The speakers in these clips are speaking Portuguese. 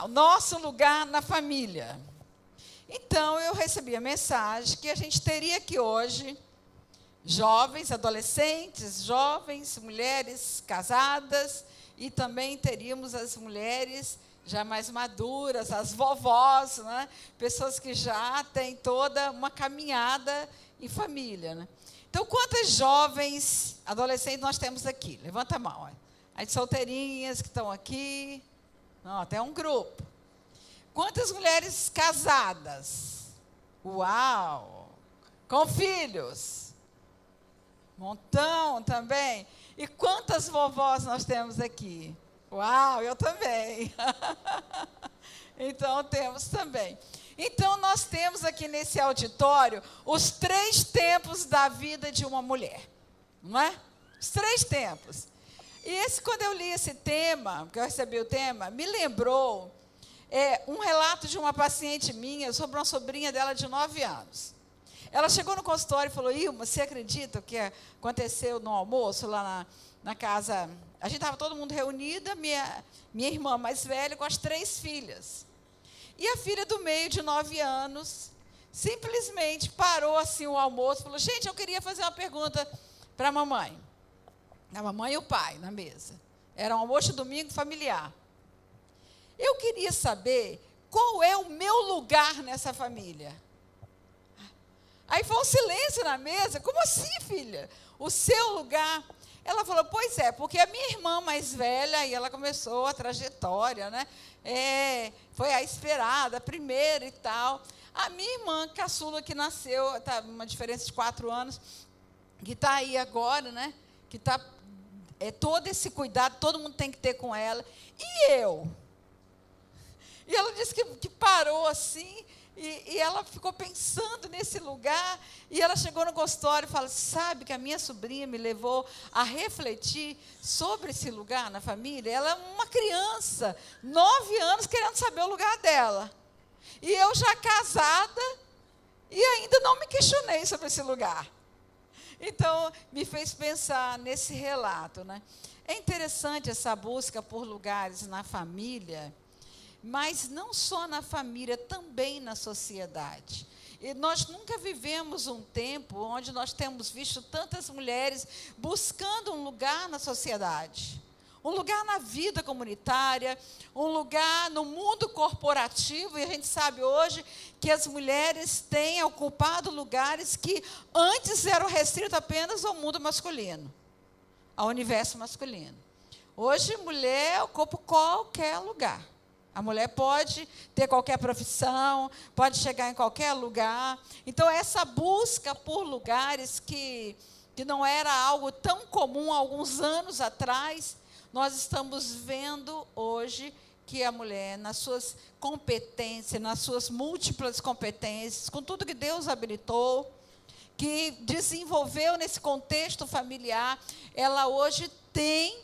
o nosso lugar na família. Então, eu recebi a mensagem que a gente teria aqui hoje jovens, adolescentes, jovens, mulheres casadas, e também teríamos as mulheres já mais maduras, as vovós, né? Pessoas que já têm toda uma caminhada em família. Né? Então, quantas jovens, adolescentes nós temos aqui? Levanta a mão. Olha. As solteirinhas que estão aqui. Não, até um grupo. Quantas mulheres casadas? Uau! Com filhos? Montão também. E quantas vovós nós temos aqui? Uau, eu também. Então, temos também. Então, nós temos aqui nesse auditório os 3 tempos da vida de uma mulher. Não é? Os 3 tempos. E quando eu li esse tema, que eu recebi o tema, me lembrou um relato de uma paciente minha sobre uma sobrinha dela de 9 anos. Ela chegou no consultório e falou: Ilma, você acredita o que aconteceu no almoço lá na casa? A gente estava todo mundo reunida, minha irmã mais velha com as 3 filhas. E a filha do meio, de 9 anos, simplesmente parou assim o almoço e falou: gente, eu queria fazer uma pergunta para a mamãe. A mamãe e o pai na mesa. Era um almoço de domingo familiar. Eu queria saber qual é o meu lugar nessa família. Aí foi um silêncio na mesa. Como assim, filha? O seu lugar? Ela falou: pois é, porque a minha irmã mais velha, e ela começou a trajetória, né? Foi a esperada, a primeira e tal. A minha irmã caçula, que nasceu, tá uma diferença de 4 anos, que está aí agora, né? Que está todo esse cuidado, todo mundo tem que ter com ela. E eu? E ela disse que parou assim, e ela ficou pensando nesse lugar, e ela chegou no consultório e falou: sabe que a minha sobrinha me levou a refletir sobre esse lugar na família? Ela é uma criança, 9 anos, querendo saber o lugar dela. E eu já casada, e ainda não me questionei sobre esse lugar. Então, me fez pensar nesse relato. Né? É interessante essa busca por lugares na família, mas não só na família, também na sociedade. E nós nunca vivemos um tempo onde nós temos visto tantas mulheres buscando um lugar na sociedade, um lugar na vida comunitária, um lugar no mundo corporativo. E a gente sabe hoje que as mulheres têm ocupado lugares que antes eram restritos apenas ao mundo masculino, ao universo masculino. Hoje, mulher ocupa qualquer lugar. A mulher pode ter qualquer profissão, pode chegar em qualquer lugar. Então, essa busca por lugares que não era algo tão comum há alguns anos atrás, nós estamos vendo hoje que a mulher, nas suas competências, nas suas múltiplas competências, com tudo que Deus habilitou, que desenvolveu nesse contexto familiar, ela hoje tem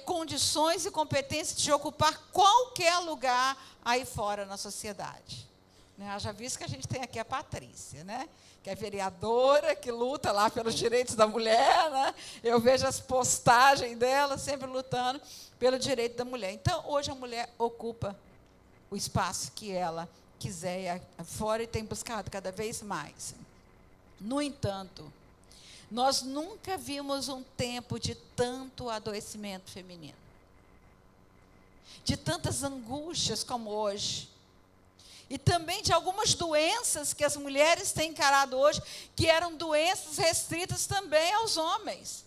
condições e competências de ocupar qualquer lugar aí fora na sociedade. Né? Já visto que a gente tem aqui a Patrícia, né? Que é vereadora, que luta lá pelos direitos da mulher. Né? Eu vejo as postagens dela sempre lutando pelo direito da mulher. Então, hoje a mulher ocupa o espaço que ela quiser fora e tem buscado cada vez mais. No entanto, nós nunca vimos um tempo de tanto adoecimento feminino, de tantas angústias como hoje, e também de algumas doenças que as mulheres têm encarado hoje, que eram doenças restritas também aos homens.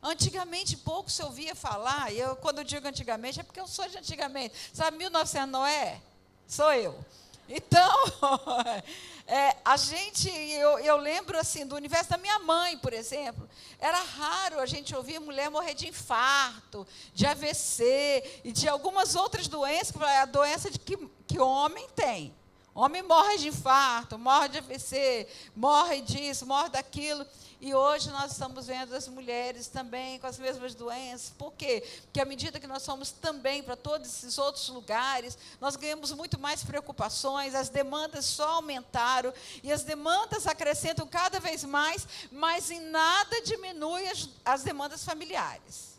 Antigamente, pouco se ouvia falar, e quando eu digo antigamente, é porque eu sou de antigamente. Sabe, 1900 Noé? Sou eu. Então, eu lembro assim, do universo da minha mãe, por exemplo. Era raro a gente ouvir mulher morrer de infarto, de AVC e de algumas outras doenças, que é a doença que homem tem. Homem morre de infarto, morre de AVC, morre disso, morre daquilo. E hoje nós estamos vendo as mulheres também com as mesmas doenças. Por quê? Porque à medida que nós somos também para todos esses outros lugares, nós ganhamos muito mais preocupações, as demandas só aumentaram, e as demandas acrescentam cada vez mais, mas em nada diminui as demandas familiares.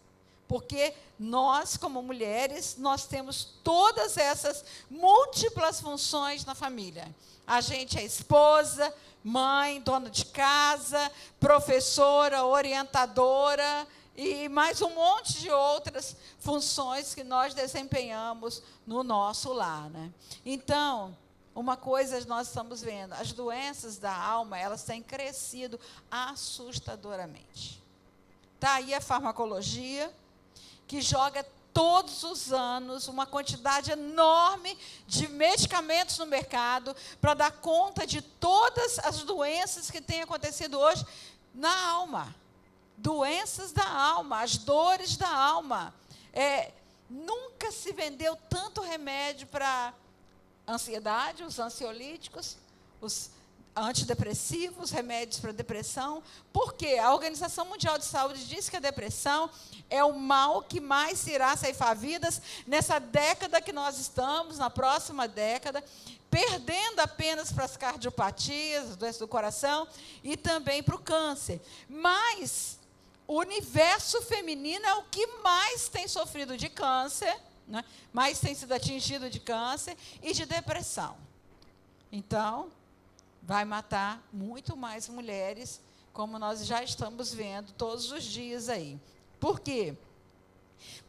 Porque nós, como mulheres, nós temos todas essas múltiplas funções na família. A gente é esposa, mãe, dona de casa, professora, orientadora e mais um monte de outras funções que nós desempenhamos no nosso lar, né? Então, uma coisa nós estamos vendo, as doenças da alma, elas têm crescido assustadoramente. Está aí a farmacologia, que joga todos os anos uma quantidade enorme de medicamentos no mercado para dar conta de todas as doenças que têm acontecido hoje na alma. Doenças da alma, as dores da alma. Nunca se vendeu tanto remédio para ansiedade, os ansiolíticos, os antidepressivos, remédios para depressão. Por quê? A Organização Mundial de Saúde diz que a depressão é o mal que mais irá ceifar vidas nessa década que nós estamos, na próxima década, perdendo apenas para as cardiopatias, as doenças do coração e também para o câncer. Mas o universo feminino é o que mais tem sofrido de câncer, né? Mais tem sido atingido de câncer e de depressão. Então, vai matar muito mais mulheres, como nós já estamos vendo todos os dias aí. Por quê?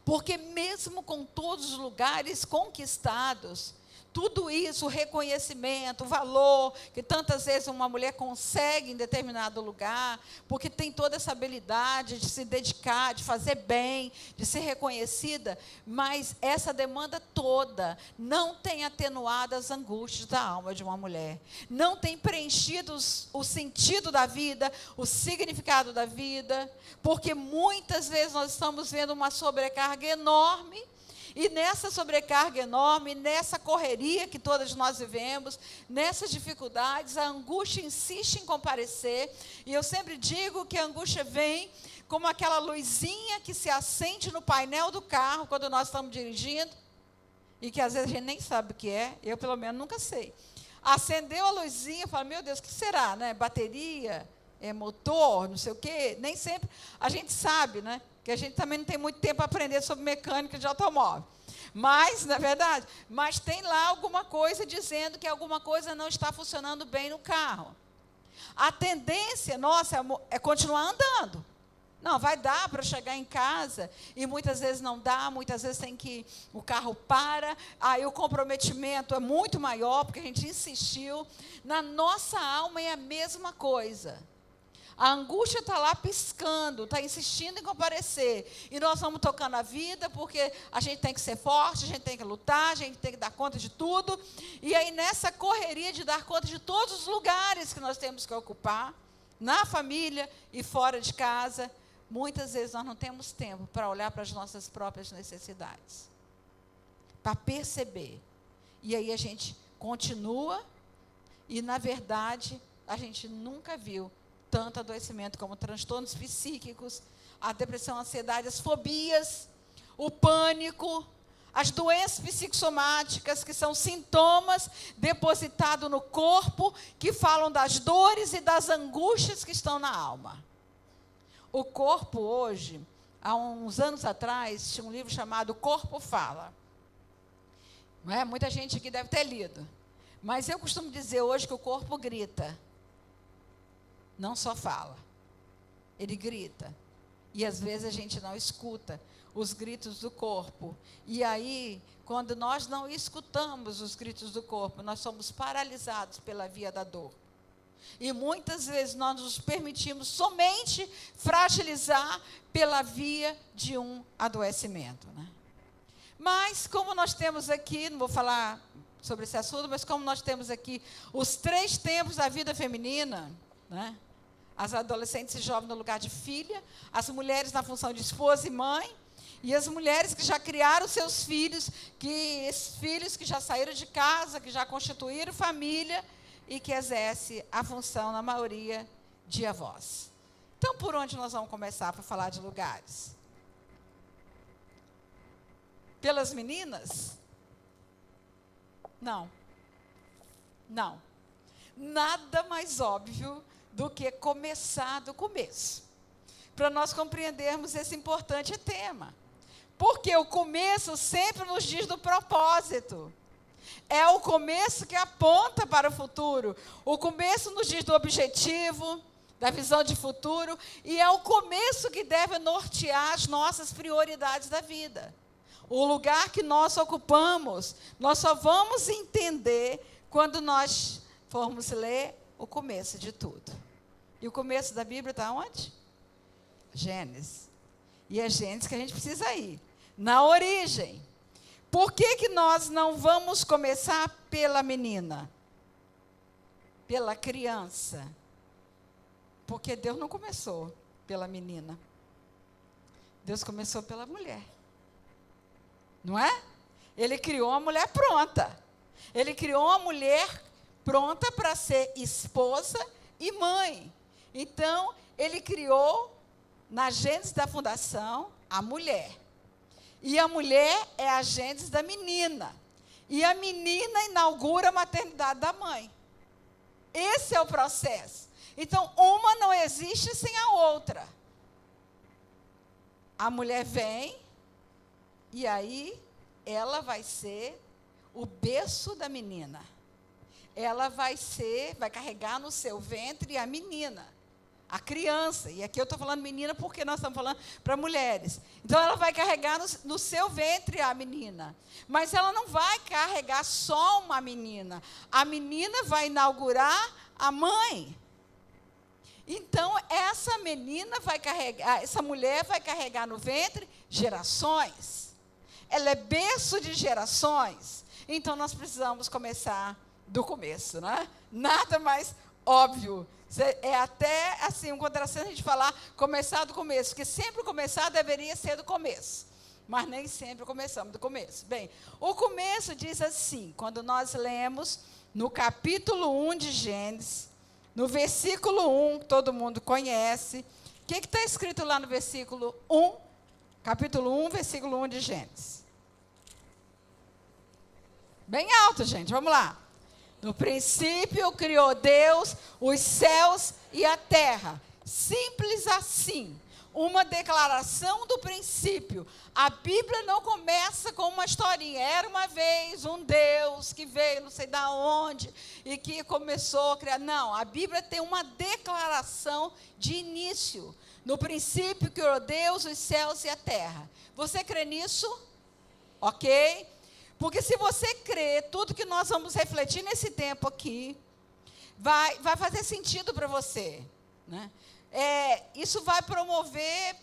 Porque mesmo com todos os lugares conquistados, tudo isso, o reconhecimento, o valor que tantas vezes uma mulher consegue em determinado lugar, porque tem toda essa habilidade de se dedicar, de fazer bem, de ser reconhecida, mas essa demanda toda não tem atenuado as angústias da alma de uma mulher, não tem preenchido o sentido da vida, o significado da vida, porque muitas vezes nós estamos vendo uma sobrecarga enorme. E nessa sobrecarga enorme, nessa correria que todas nós vivemos, nessas dificuldades, a angústia insiste em comparecer. E eu sempre digo que a angústia vem como aquela luzinha que se acende no painel do carro quando nós estamos dirigindo, e que às vezes a gente nem sabe o que é, eu pelo menos nunca sei. Acendeu a luzinha, fala, meu Deus, o que será, né? Bateria, motor, não sei o quê. Nem sempre a gente sabe, né? Que a gente também não tem muito tempo para aprender sobre mecânica de automóvel. Mas, na verdade, mas tem lá alguma coisa dizendo que alguma coisa não está funcionando bem no carro. A tendência nossa é continuar andando. Não, vai dar para chegar em casa, e muitas vezes não dá, muitas vezes o carro para, aí o comprometimento é muito maior, porque a gente insistiu. Na nossa alma é a mesma coisa. A angústia está lá piscando, está insistindo em comparecer. E nós vamos tocando a vida, porque a gente tem que ser forte, a gente tem que lutar, a gente tem que dar conta de tudo. E aí, nessa correria de dar conta de todos os lugares que nós temos que ocupar, na família e fora de casa, muitas vezes nós não temos tempo para olhar para as nossas próprias necessidades, para perceber. E aí a gente continua, e, na verdade, a gente nunca viu tanto adoecimento como transtornos psíquicos, a depressão, a ansiedade, as fobias, o pânico, as doenças psicossomáticas, que são sintomas depositados no corpo, que falam das dores e das angústias que estão na alma. O corpo hoje, há uns anos atrás, tinha um livro chamado Corpo Fala. Não é? Muita gente aqui deve ter lido. Mas eu costumo dizer hoje que o corpo grita. Não só fala, ele grita. E às vezes a gente não escuta os gritos do corpo. E aí, quando nós não escutamos os gritos do corpo, nós somos paralisados pela via da dor. E muitas vezes nós nos permitimos somente fragilizar pela via de um adoecimento, né? Mas, como nós temos aqui, não vou falar sobre esse assunto, mas como nós temos aqui os 3 tempos da vida feminina, né? As adolescentes e jovens no lugar de filha, as mulheres na função de esposa e mãe, e as mulheres que já criaram seus filhos, esses filhos que já saíram de casa, que já constituíram família e que exercem a função, na maioria, de avós. Então, por onde nós vamos começar para falar de lugares? Pelas meninas? Não. Não. Nada mais óbvio do que começar do começo, para nós compreendermos esse importante tema. Porque o começo sempre nos diz do propósito. É o começo que aponta para o futuro. O começo nos diz do objetivo, da visão de futuro, e é o começo que deve nortear as nossas prioridades da vida. O lugar que nós ocupamos, nós só vamos entender quando nós formos ler o começo de tudo. E o começo da Bíblia está onde? Gênesis. E é Gênesis que a gente precisa ir. Na origem. Por que nós não vamos começar pela menina? Pela criança? Porque Deus não começou pela menina. Deus começou pela mulher. Não é? Ele criou uma mulher pronta. Ele criou uma mulher pronta para ser esposa e mãe. Então, ele criou, na gênese da fundação, a mulher. E a mulher é a gênese da menina. E a menina inaugura a maternidade da mãe. Esse é o processo. Então, uma não existe sem a outra. A mulher vem, e aí ela vai ser o berço da menina. Ela vai carregar no seu ventre a menina, a criança. E aqui eu estou falando menina porque nós estamos falando para mulheres. Então, ela vai carregar no seu ventre a menina. Mas ela não vai carregar só uma menina. A menina vai inaugurar a mãe. Então, essa mulher vai carregar no ventre gerações. Ela é berço de gerações. Então, nós precisamos começar do começo, né? Nada mais óbvio. É até assim, um contrassenso a gente falar começar do começo, porque sempre começar deveria ser do começo, mas nem sempre começamos do começo. Bem, o começo diz assim, quando nós lemos no capítulo 1 de Gênesis, no versículo 1, que todo mundo conhece, o que está escrito lá no versículo 1, capítulo 1, versículo 1 de Gênesis? Bem alto, gente, vamos lá. No princípio criou Deus os céus e a terra. Simples assim. Uma declaração do princípio. A Bíblia não começa com uma historinha. Era uma vez um Deus que veio não sei de onde e que começou a criar. Não, a Bíblia tem uma declaração de início. No princípio criou Deus os céus e a terra. Você crê nisso? Ok? Porque se você crê, tudo que nós vamos refletir nesse tempo aqui, vai fazer sentido para você. Né? Isso vai promover,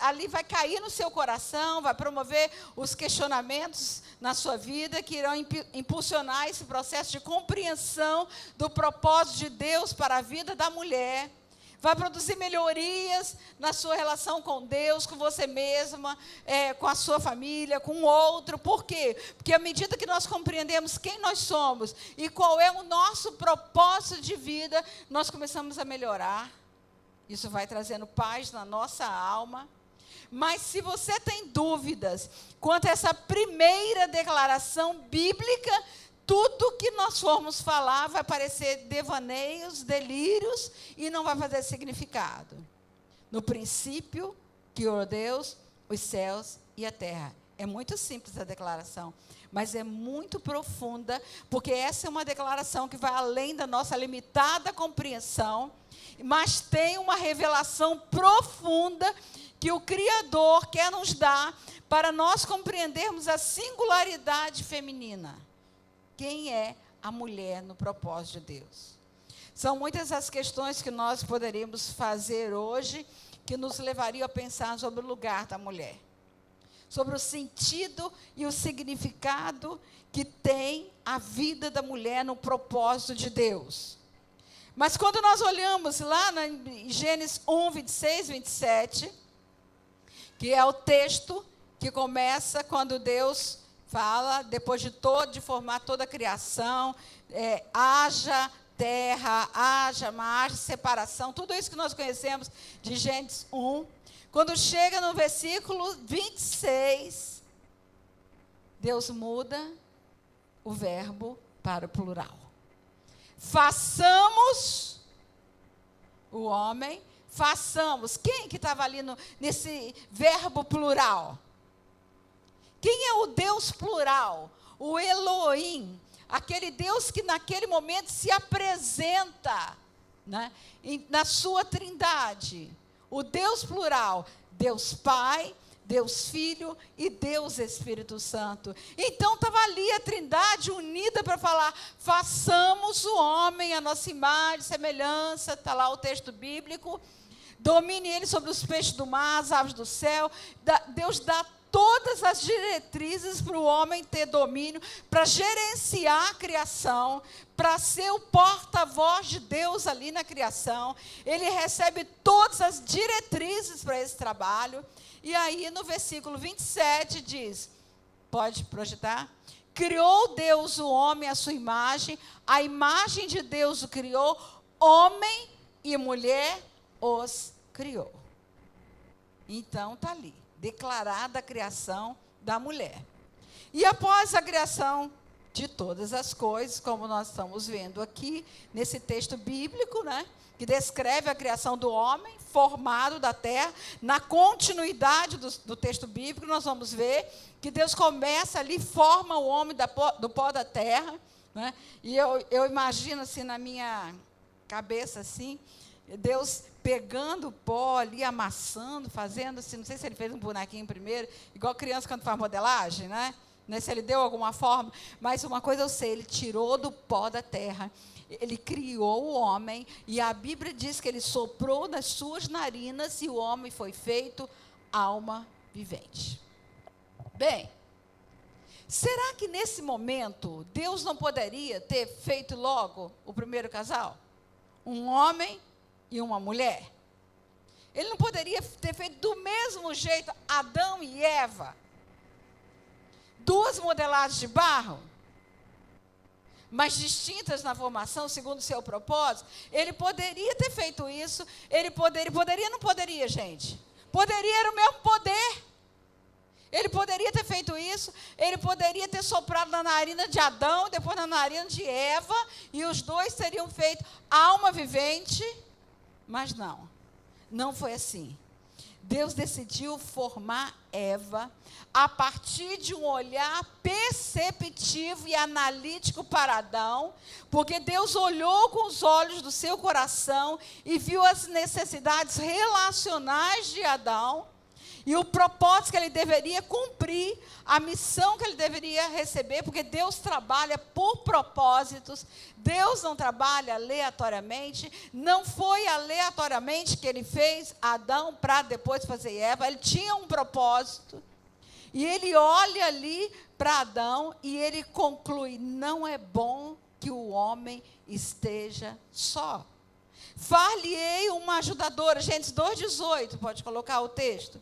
ali vai cair no seu coração, vai promover os questionamentos na sua vida, que irão impulsionar esse processo de compreensão do propósito de Deus para a vida da mulher. Vai produzir melhorias na sua relação com Deus, com você mesma, com a sua família, com o outro. Por quê? Porque à medida que nós compreendemos quem nós somos e qual é o nosso propósito de vida, nós começamos a melhorar. Isso vai trazendo paz na nossa alma. Mas se você tem dúvidas quanto a essa primeira declaração bíblica, tudo que nós formos falar vai parecer devaneios, delírios e não vai fazer significado. No princípio, criou Deus os céus e a terra. É muito simples a declaração, mas é muito profunda, porque essa é uma declaração que vai além da nossa limitada compreensão, mas tem uma revelação profunda que o Criador quer nos dar para nós compreendermos a singularidade feminina. Quem é a mulher no propósito de Deus? São muitas as questões que nós poderíamos fazer hoje que nos levariam a pensar sobre o lugar da mulher, sobre o sentido e o significado que tem a vida da mulher no propósito de Deus. Mas quando nós olhamos lá em Gênesis 1, 26, 27, que é o texto que começa quando Deus fala, depois de formar toda a criação, haja terra, haja mar, separação, tudo isso que nós conhecemos de Gênesis 1. Quando chega no versículo 26, Deus muda o verbo para o plural. Façamos o homem, façamos. Quem que estava ali nesse verbo plural? Quem é o Deus plural? O Elohim, aquele Deus que naquele momento se apresenta, né, na sua trindade. O Deus plural, Deus Pai, Deus Filho e Deus Espírito Santo. Então estava ali a trindade unida para falar, façamos o homem a nossa imagem, semelhança, está lá o texto bíblico, domine ele sobre os peixes do mar, as aves do céu. Deus dá todas as diretrizes para o homem ter domínio, para gerenciar a criação, para ser o porta-voz de Deus ali na criação. Ele recebe todas as diretrizes para esse trabalho. E aí, no versículo 27, diz, pode projetar? Criou Deus o homem à sua imagem, a imagem de Deus o criou, homem e mulher os criou. Então, está ali, declarada a criação da mulher. E após a criação de todas as coisas, como nós estamos vendo aqui, nesse texto bíblico, né, que descreve a criação do homem, formado da terra, na continuidade do texto bíblico, nós vamos ver que Deus começa ali, forma o homem do pó da terra, né? E eu imagino assim, na minha cabeça, assim, Deus pegando o pó ali, amassando, fazendo assim, não sei se ele fez um bonequinho primeiro, igual criança quando faz modelagem, né? Se ele deu alguma forma, mas uma coisa eu sei, ele tirou do pó da terra, ele criou o homem, e a Bíblia diz que ele soprou nas suas narinas e o homem foi feito alma vivente. Bem, será que nesse momento Deus não poderia ter feito logo o primeiro casal? Um homem e uma mulher? Ele não poderia ter feito do mesmo jeito Adão e Eva? Duas modelagens de barro, mas distintas na formação, segundo o seu propósito. Ele poderia ter feito isso. Ele poderia, não poderia, gente? Poderia, era o mesmo poder. Ele poderia ter feito isso. Ele poderia ter soprado na narina de Adão, depois na narina de Eva, e os dois teriam feito alma vivente. Mas não, não foi assim. Deus decidiu formar Eva a partir de um olhar perceptivo e analítico para Adão, porque Deus olhou com os olhos do seu coração e viu as necessidades relacionais de Adão e o propósito que ele deveria cumprir, a missão que ele deveria receber, porque Deus trabalha por propósitos, Deus não trabalha aleatoriamente, não foi aleatoriamente que ele fez Adão para depois fazer Eva, ele tinha um propósito, e ele olha ali para Adão e ele conclui, não é bom que o homem esteja só. Far-lhe-ei uma ajudadora, Gênesis 2,18, pode colocar o texto.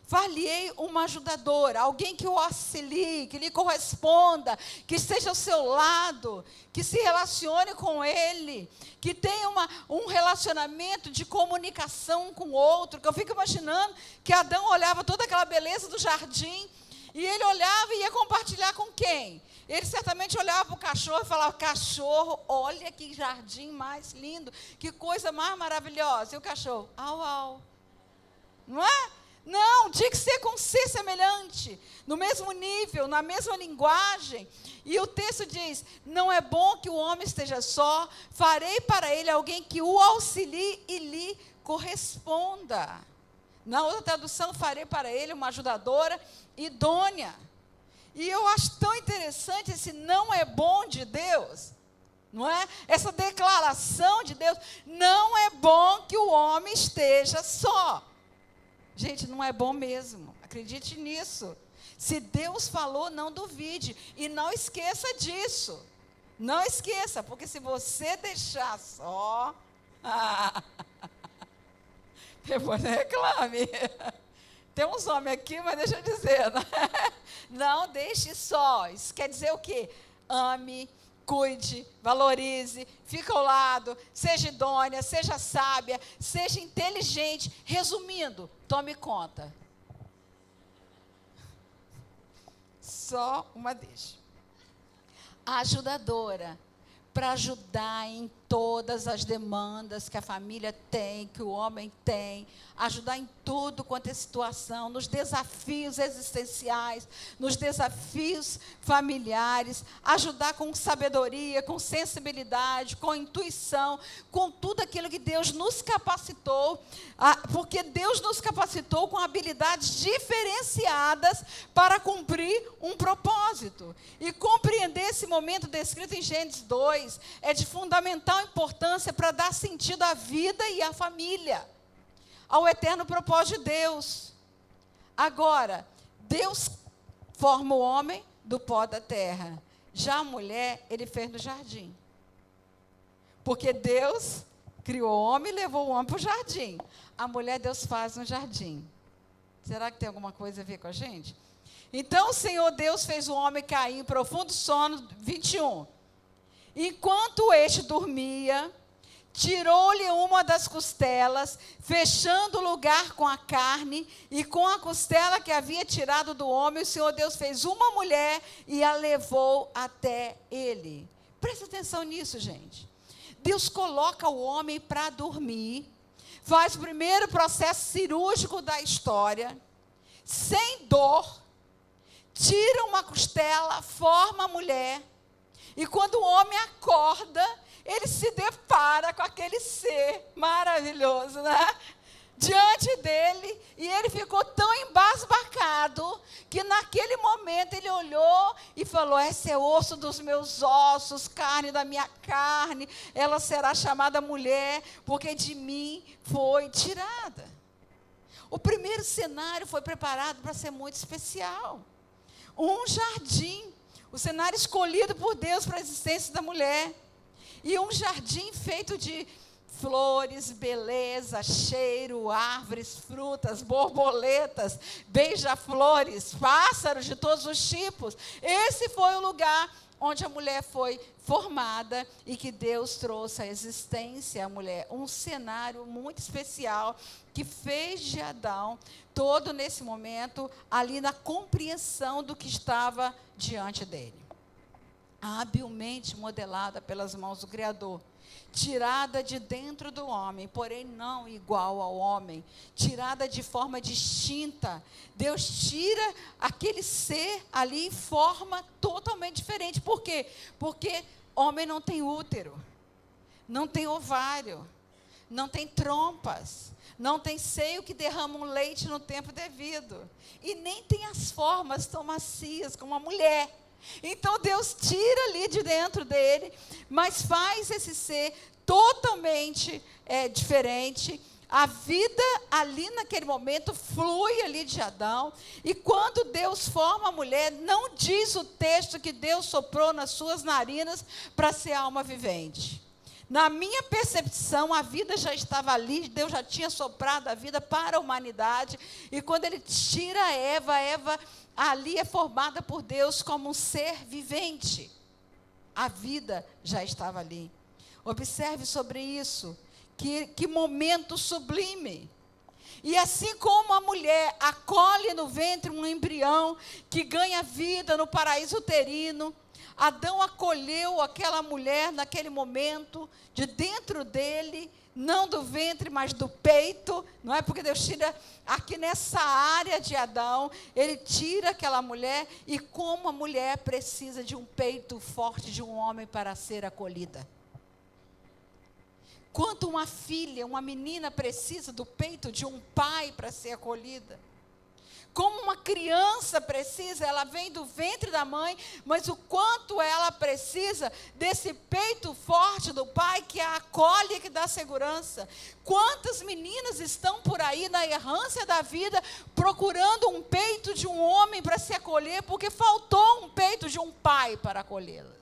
Far-lhe-ei uma ajudadora, alguém que o auxilie, que lhe corresponda, que esteja ao seu lado, que se relacione com ele, que tenha um relacionamento de comunicação com o outro, que eu fico imaginando que Adão olhava toda aquela beleza do jardim, e ele olhava e ia compartilhar com quem? Ele certamente olhava para o cachorro e falava, cachorro, olha que jardim mais lindo, que coisa mais maravilhosa. E o cachorro, au, au. Não é? Não, tinha que ser com um ser semelhante, no mesmo nível, na mesma linguagem. E o texto diz, não é bom que o homem esteja só, farei para ele alguém que o auxilie e lhe corresponda. Na outra tradução, farei para ele uma ajudadora idônea. E eu acho tão interessante esse não é bom de Deus, não é? Essa declaração de Deus, não é bom que o homem esteja só. Gente, não é bom mesmo, acredite nisso. Se Deus falou, não duvide. E não esqueça disso. Não esqueça, porque se você deixar só... depois não reclame. Tem uns homens aqui, mas deixa eu dizer. Não deixe só. Isso quer dizer o quê? Ame, cuide, valorize, fique ao lado, seja idônea, seja sábia, seja inteligente. Resumindo, tome conta. Só uma deixa. Ajudadora, para ajudar em todas as demandas que a família tem, que o homem tem, ajudar em tudo quanto é situação, nos desafios existenciais, nos desafios familiares, ajudar com sabedoria, com sensibilidade, com intuição, com tudo aquilo que Deus nos capacitou, porque Deus nos capacitou com habilidades diferenciadas para cumprir um propósito. E compreender esse momento descrito em Gênesis 2 é de fundamental importância para dar sentido à vida e à família, ao eterno propósito de Deus. Agora, Deus forma o homem do pó da terra. Já a mulher, ele fez no jardim. Porque Deus criou o homem e levou o homem para o jardim. A mulher, Deus faz no jardim. Será que tem alguma coisa a ver com a gente? Então, o Senhor Deus fez o homem cair em profundo sono, 21. Enquanto este dormia, tirou-lhe uma das costelas, fechando o lugar com a carne, e com a costela que havia tirado do homem, o Senhor Deus fez uma mulher e a levou até ele. Presta atenção nisso, gente. Deus coloca o homem para dormir, faz o primeiro processo cirúrgico da história, sem dor, tira uma costela, forma a mulher, e quando o homem acorda, ele se depara com aquele ser maravilhoso, né? Diante dele, e ele ficou tão embasbacado, que naquele momento ele olhou e falou: esse é osso dos meus ossos, carne da minha carne, ela será chamada mulher, porque de mim foi tirada. O primeiro cenário foi preparado para ser muito especial. Um jardim, o cenário escolhido por Deus para a existência da mulher. E um jardim feito de flores, beleza, cheiro, árvores, frutas, borboletas, beija-flores, pássaros de todos os tipos. Esse foi o lugar onde a mulher foi formada e que Deus trouxe à existência a mulher. Um cenário muito especial que fez de Adão, todo nesse momento, ali na compreensão do que estava diante dele. Habilmente modelada pelas mãos do Criador, tirada de dentro do homem, porém não igual ao homem, tirada de forma distinta. Deus tira aquele ser ali em forma totalmente diferente. Por quê? Porque homem não tem útero, não tem ovário, não tem trompas, não tem seio que derrama um leite no tempo devido, e nem tem as formas tão macias como a mulher. Então Deus tira ali de dentro dele, mas faz esse ser totalmente diferente. A vida ali naquele momento flui ali de Adão, e quando Deus forma a mulher, não diz o texto que Deus soprou nas suas narinas para ser alma vivente. Na minha percepção, a vida já estava ali, Deus já tinha soprado a vida para a humanidade, e quando ele tira Eva ali é formada por Deus como um ser vivente. A vida já estava ali. Observe sobre isso, que momento sublime. E assim como a mulher acolhe no ventre um embrião que ganha vida no paraíso uterino, Adão acolheu aquela mulher naquele momento, de dentro dele, não do ventre, mas do peito, não é? Porque Deus tira aqui nessa área de Adão, ele tira aquela mulher, e como a mulher precisa de um peito forte de um homem para ser acolhida. Quanto uma filha, uma menina precisa do peito de um pai para ser acolhida. Como uma criança precisa, ela vem do ventre da mãe, mas o quanto ela precisa desse peito forte do pai que a acolhe e que dá segurança. Quantas meninas estão por aí na errância da vida procurando um peito de um homem para se acolher, porque faltou um peito de um pai para acolhê-las.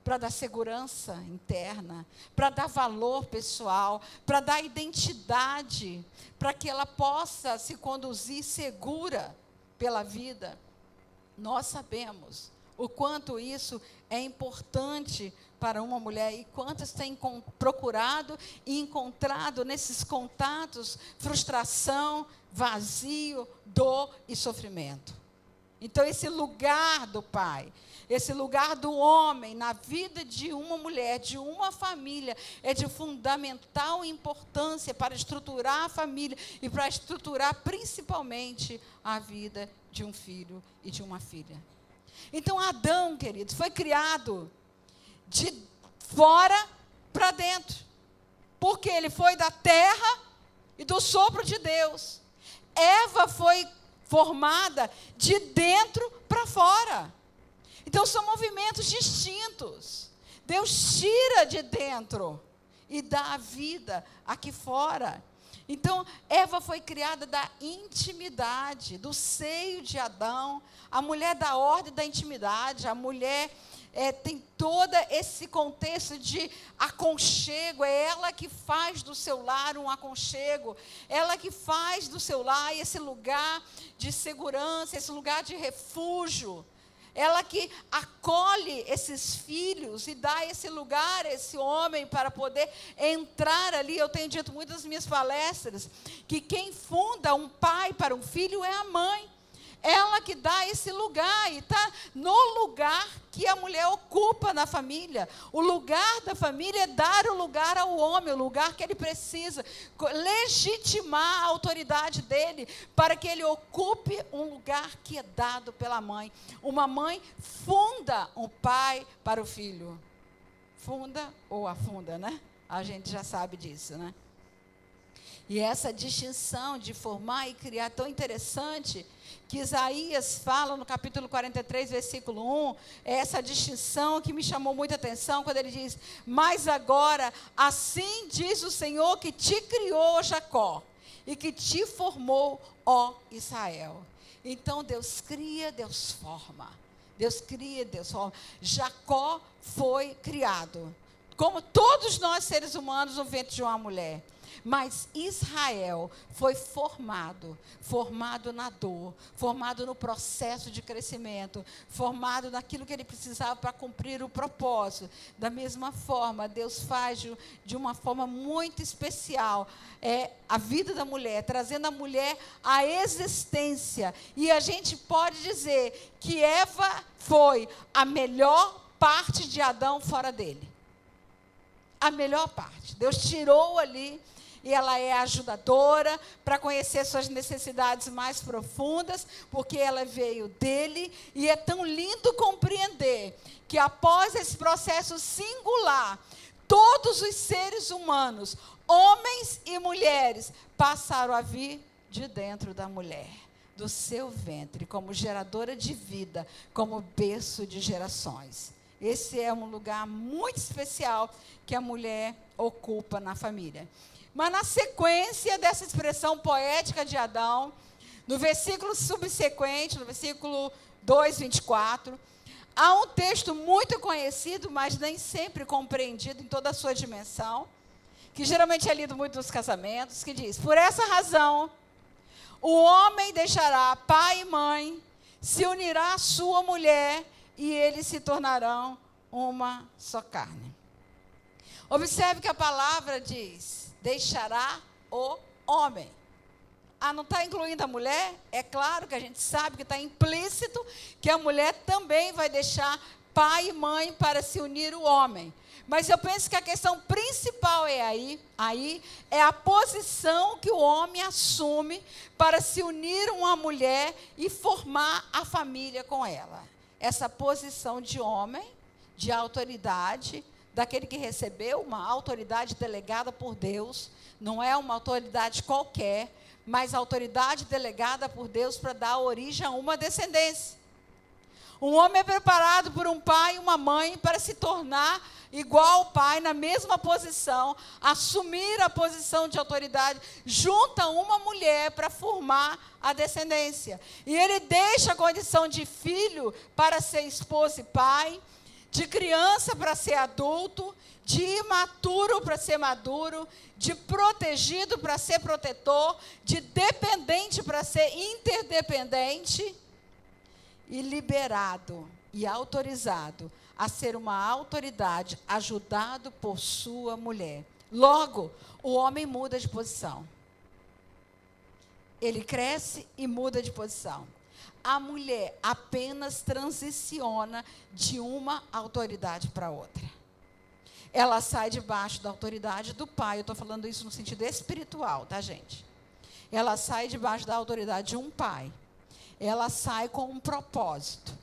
Para dar segurança interna, para dar valor pessoal, para dar identidade, para que ela possa se conduzir segura pela vida. Nós sabemos o quanto isso é importante para uma mulher, e quantas têm procurado e encontrado nesses contatos frustração, vazio, dor e sofrimento. Então, esse lugar do pai, esse lugar do homem na vida de uma mulher, de uma família, é de fundamental importância para estruturar a família e para estruturar principalmente a vida de um filho e de uma filha. Então, Adão, queridos, foi criado de fora para dentro, porque ele foi da terra e do sopro de Deus. Eva foi formada de dentro para fora. Então, são movimentos distintos. Deus tira de dentro e dá a vida aqui fora. Então, Eva foi criada da intimidade, do seio de Adão. A mulher da ordem da intimidade, a mulher tem todo esse contexto de aconchego, é ela que faz do seu lar um aconchego, ela que faz do seu lar esse lugar de segurança, esse lugar de refúgio, ela que acolhe esses filhos e dá esse lugar a esse homem para poder entrar ali. Eu tenho dito muito nas minhas palestras que quem funda um pai para um filho é a mãe. Ela que dá esse lugar, e está no lugar que a mulher ocupa na família. O lugar da família é dar o lugar ao homem, o lugar que ele precisa, legitimar a autoridade dele, para que ele ocupe um lugar que é dado pela mãe. Uma mãe funda um pai para o filho. Funda ou afunda, né? A gente já sabe disso, né? E essa distinção de formar e criar é tão interessante, que Isaías fala no capítulo 43, versículo 1, é essa distinção que me chamou muita atenção, quando ele diz: mas agora, assim diz o Senhor que te criou, Jacó, e que te formou, ó Israel. Então, Deus cria, Deus forma. Deus cria, Deus forma. Jacó foi criado, como todos nós seres humanos, no ventre de uma mulher. Mas Israel foi formado na dor, formado no processo de crescimento, formado naquilo que ele precisava para cumprir o propósito. Da mesma forma, Deus faz de uma forma muito especial a vida da mulher, trazendo a mulher à existência. E a gente pode dizer que Eva foi a melhor parte de Adão fora dele. A melhor parte. Deus tirou ali. E ela é ajudadora para conhecer suas necessidades mais profundas, porque ela veio dele. E é tão lindo compreender que após esse processo singular, todos os seres humanos, homens e mulheres, passaram a vir de dentro da mulher, do seu ventre, como geradora de vida, como berço de gerações. Esse é um lugar muito especial que a mulher ocupa na família. Mas na sequência dessa expressão poética de Adão, no versículo subsequente, no versículo 2, 24, há um texto muito conhecido, mas nem sempre compreendido em toda a sua dimensão, que geralmente é lido muito nos casamentos, que diz: por essa razão, o homem deixará pai e mãe, se unirá à sua mulher, e eles se tornarão uma só carne. Observe que a palavra diz: deixará o homem. Não está incluindo a mulher? É claro que a gente sabe que está implícito que a mulher também vai deixar pai e mãe para se unir o homem. Mas eu penso que a questão principal aí é a posição que o homem assume para se unir a uma mulher e formar a família com ela. Essa posição de homem, de autoridade, daquele que recebeu uma autoridade delegada por Deus, não é uma autoridade qualquer, mas autoridade delegada por Deus para dar origem a uma descendência. Um homem é preparado por um pai e uma mãe para se tornar igual ao pai, na mesma posição, assumir a posição de autoridade, junto a uma mulher para formar a descendência. E ele deixa a condição de filho para ser esposo e pai, de criança para ser adulto, de imaturo para ser maduro, de protegido para ser protetor, de dependente para ser interdependente, e liberado e autorizado a ser uma autoridade, ajudado por sua mulher. Logo, o homem muda de posição. Ele cresce e muda de posição. a mulher apenas transiciona de uma autoridade para outra. Ela sai debaixo da autoridade do pai. Eu estou falando isso no sentido espiritual, tá, gente? Ela sai debaixo da autoridade de um pai. Ela sai com um propósito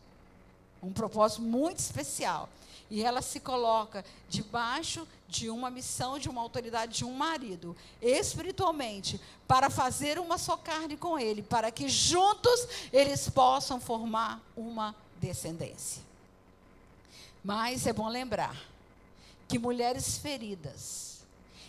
muito especial. E ela se coloca debaixo de uma missão, de uma autoridade de um marido, espiritualmente, para fazer uma só carne com ele, para que juntos eles possam formar uma descendência. Mas é bom lembrar que mulheres feridas,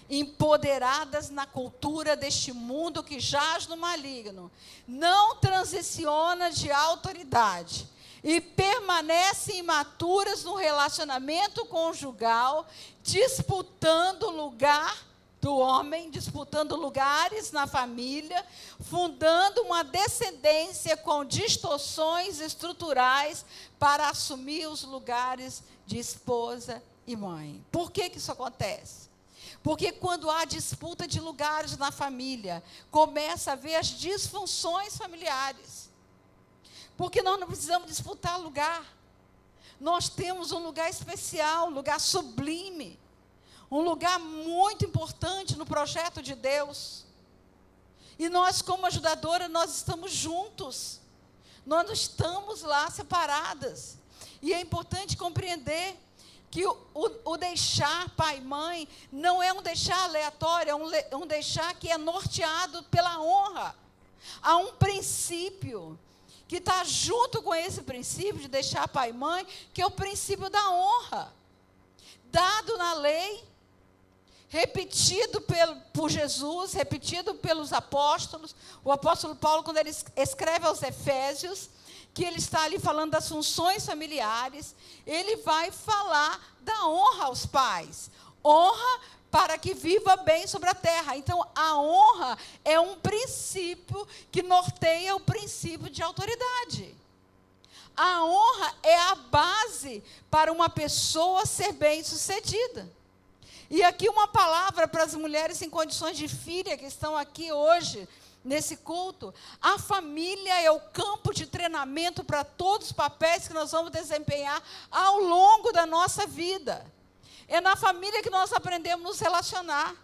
empoderadas na cultura deste mundo que jaz no maligno, não transiciona de autoridade e permanecem imaturas no relacionamento conjugal, disputando lugar do homem, disputando lugares na família, fundando uma descendência com distorções estruturais para assumir os lugares de esposa e mãe. Por que isso acontece? Porque quando há disputa de lugares na família, começa a haver as disfunções familiares. Porque nós não precisamos disputar lugar. Nós temos um lugar especial, um lugar sublime, um lugar muito importante no projeto de Deus. E nós, como ajudadora, nós estamos juntos. Nós não estamos lá separadas. E é importante compreender que o deixar pai e mãe não é um deixar aleatório, é um deixar que é norteado pela honra. Há um princípio que está junto com esse princípio de deixar pai e mãe, que é o princípio da honra, dado na lei, repetido por Jesus, repetido pelos apóstolos. O apóstolo Paulo, quando ele escreve aos Efésios, que ele está ali falando das funções familiares, ele vai falar da honra aos pais. Honra para que viva bem sobre a terra. Então, a honra é um princípio que norteia o princípio de autoridade. A honra é a base para uma pessoa ser bem-sucedida. E aqui uma palavra para as mulheres em condições de filha que estão aqui hoje, nesse culto. A família é o campo de treinamento para todos os papéis que nós vamos desempenhar ao longo da nossa vida. É na família que nós aprendemos a nos relacionar.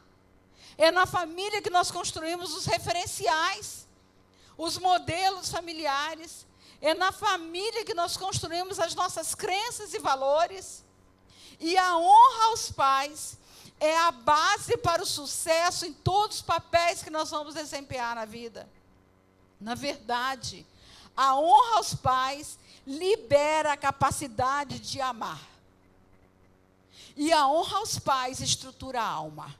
É na família que nós construímos os referenciais, os modelos familiares. É na família que nós construímos as nossas crenças e valores. E a honra aos pais é a base para o sucesso em todos os papéis que nós vamos desempenhar na vida. Na verdade, a honra aos pais libera a capacidade de amar. E a honra aos pais estrutura a alma.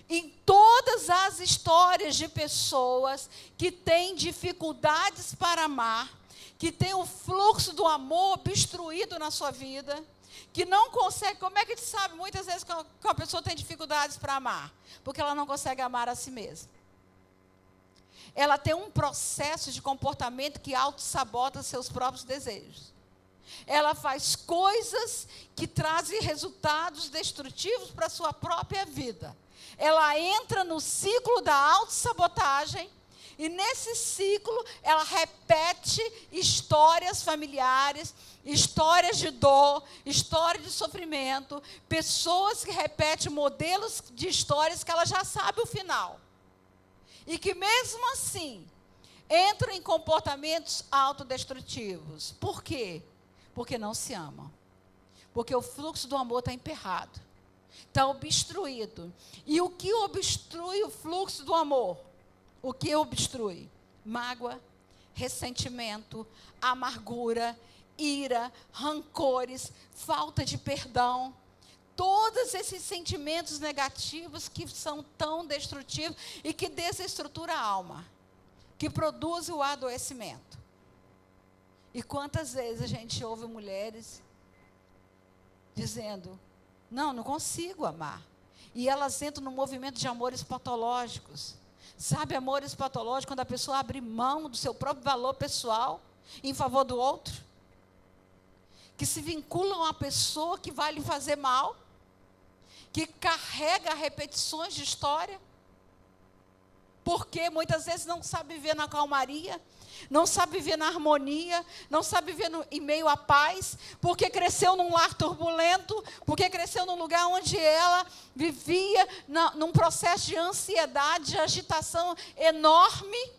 Em todas as histórias de pessoas que têm dificuldades para amar, que têm o fluxo do amor obstruído na sua vida, que não consegue, como é que a gente sabe muitas vezes que uma pessoa tem dificuldades para amar? Porque ela não consegue amar a si mesma. Ela tem um processo de comportamento que auto-sabota seus próprios desejos. Ela faz coisas que trazem resultados destrutivos para a sua própria vida. Ela entra no ciclo da autossabotagem e nesse ciclo ela repete histórias familiares, histórias de dor, histórias de sofrimento, pessoas que repetem modelos de histórias que ela já sabe o final. E que mesmo assim entram em comportamentos autodestrutivos. Por quê? Porque não se amam. Porque o fluxo do amor está emperrado. Está obstruído. E o que obstrui o fluxo do amor? O que obstrui? Mágoa, ressentimento, amargura, ira, rancores, falta de perdão. Todos esses sentimentos negativos que são tão destrutivos e que desestruturam a alma. Que produzem o adoecimento. E quantas vezes a gente ouve mulheres dizendo, não consigo amar. E elas entram no movimento de amores patológicos. Sabe, amores patológicos, quando a pessoa abre mão do seu próprio valor pessoal em favor do outro? Que se vinculam a uma pessoa que vai lhe fazer mal, que carrega repetições de história, porque muitas vezes não sabe viver na calmaria, não sabe viver na harmonia, não sabe viver em meio à paz, porque cresceu num lar turbulento, porque cresceu num lugar onde ela vivia num processo de ansiedade, de agitação enorme,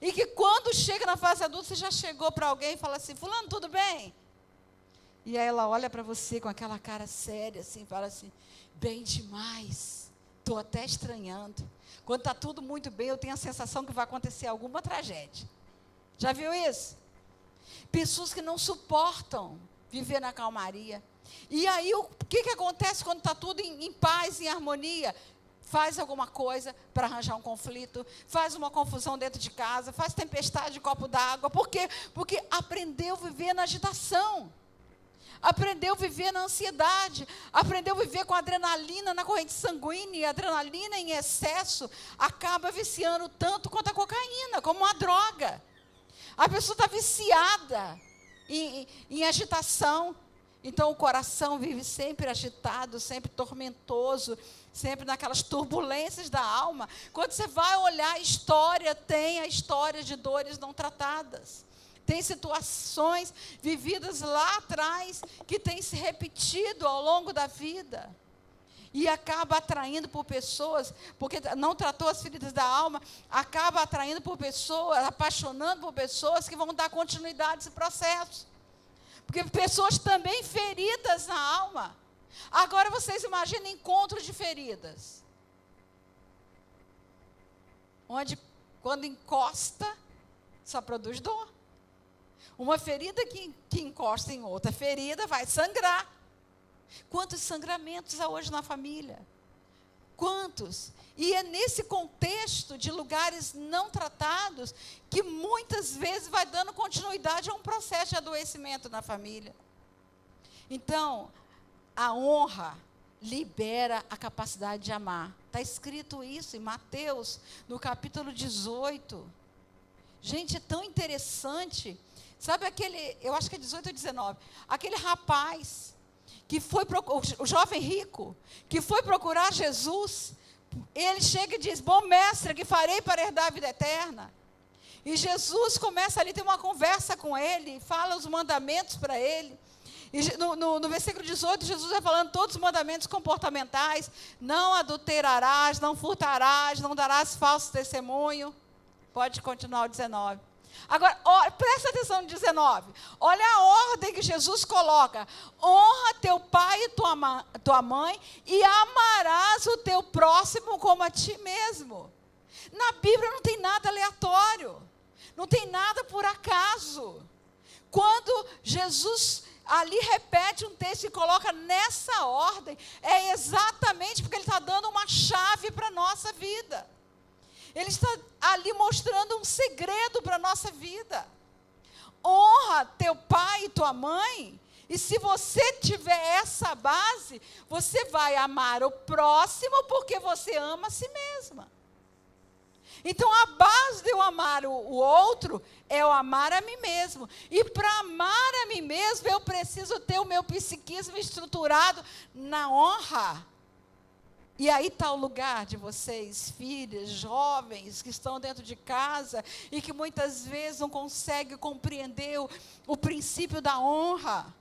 e que quando chega na fase adulta, você já chegou para alguém e fala assim, fulano, tudo bem? E aí ela olha para você com aquela cara séria, assim, fala assim, bem demais, estou até estranhando. Quando está tudo muito bem, eu tenho a sensação que vai acontecer alguma tragédia. Já viu isso? Pessoas que não suportam viver na calmaria. E aí, o que acontece quando está tudo em paz, em harmonia? Faz alguma coisa para arranjar um conflito, faz uma confusão dentro de casa, faz tempestade de copo d'água. Por quê? Porque aprendeu a viver na agitação. Aprendeu a viver na ansiedade, aprendeu a viver com adrenalina na corrente sanguínea, e a adrenalina em excesso acaba viciando tanto quanto a cocaína, como uma droga. A pessoa está viciada em agitação, então o coração vive sempre agitado, sempre tormentoso, sempre naquelas turbulências da alma. Quando você vai olhar a história, tem a história de dores não tratadas. Tem situações vividas lá atrás que têm se repetido ao longo da vida. E acaba atraindo por pessoas, porque não tratou as feridas da alma, acaba atraindo por pessoas, apaixonando por pessoas que vão dar continuidade a esse processo. Porque pessoas também feridas na alma. Agora vocês imaginem encontro de feridas. Onde, quando encosta, só produz dor. Uma ferida que encosta em outra ferida vai sangrar. Quantos sangramentos há hoje na família? Quantos? E é nesse contexto de lugares não tratados que muitas vezes vai dando continuidade a um processo de adoecimento na família. Então, a honra libera a capacidade de amar. Está escrito isso em Mateus, no capítulo 18. Gente, é tão interessante. Sabe aquele, eu acho que é 18 ou 19, aquele rapaz, que foi, o jovem rico, que foi procurar Jesus, ele chega e diz, bom mestre, que farei para herdar a vida eterna? E Jesus começa ali, tem uma conversa com ele, fala os mandamentos para ele. E no versículo 18, Jesus vai falando todos os mandamentos comportamentais, não adulterarás, não furtarás, não darás falso testemunho. Pode continuar o 19. Agora, presta atenção no 19. Olha a ordem que Jesus coloca. Honra teu pai e tua mãe e amarás o teu próximo como a ti mesmo. Na Bíblia não tem nada aleatório. Não tem nada por acaso. Quando Jesus ali repete um texto e coloca nessa ordem, é exatamente porque ele está dando uma chave para a nossa vida. Ele está ali mostrando um segredo para a nossa vida. Honra teu pai e tua mãe, e se você tiver essa base, você vai amar o próximo porque você ama a si mesma. Então, a base de eu amar o outro é eu amar a mim mesmo. E para amar a mim mesmo, eu preciso ter o meu psiquismo estruturado na honra. E aí está o lugar de vocês, filhas, jovens, que estão dentro de casa e que muitas vezes não conseguem compreender o princípio da honra,